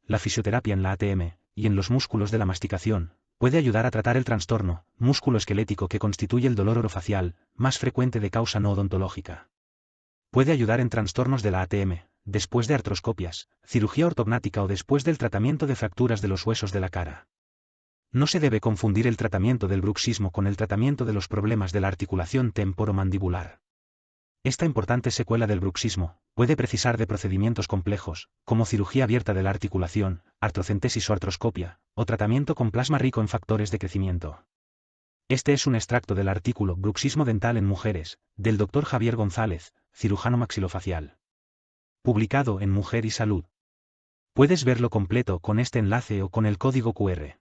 la fisioterapia en la ATM, y en los músculos de la masticación, puede ayudar a tratar el trastorno músculo-esquelético que constituye el dolor orofacial, más frecuente de causa no odontológica. Puede ayudar en trastornos de la ATM, después de artroscopias, cirugía ortognática o después del tratamiento de fracturas de los huesos de la cara. No se debe confundir el tratamiento del bruxismo con el tratamiento de los problemas de la articulación temporomandibular. Esta importante secuela del bruxismo puede precisar de procedimientos complejos, como cirugía abierta de la articulación, artrocentesis o artroscopia, o tratamiento con plasma rico en factores de crecimiento. Este es un extracto del artículo Bruxismo dental en mujeres, del Dr. Javier González, cirujano maxilofacial. Publicado en Mujer y Salud. Puedes verlo completo con este enlace o con el código QR.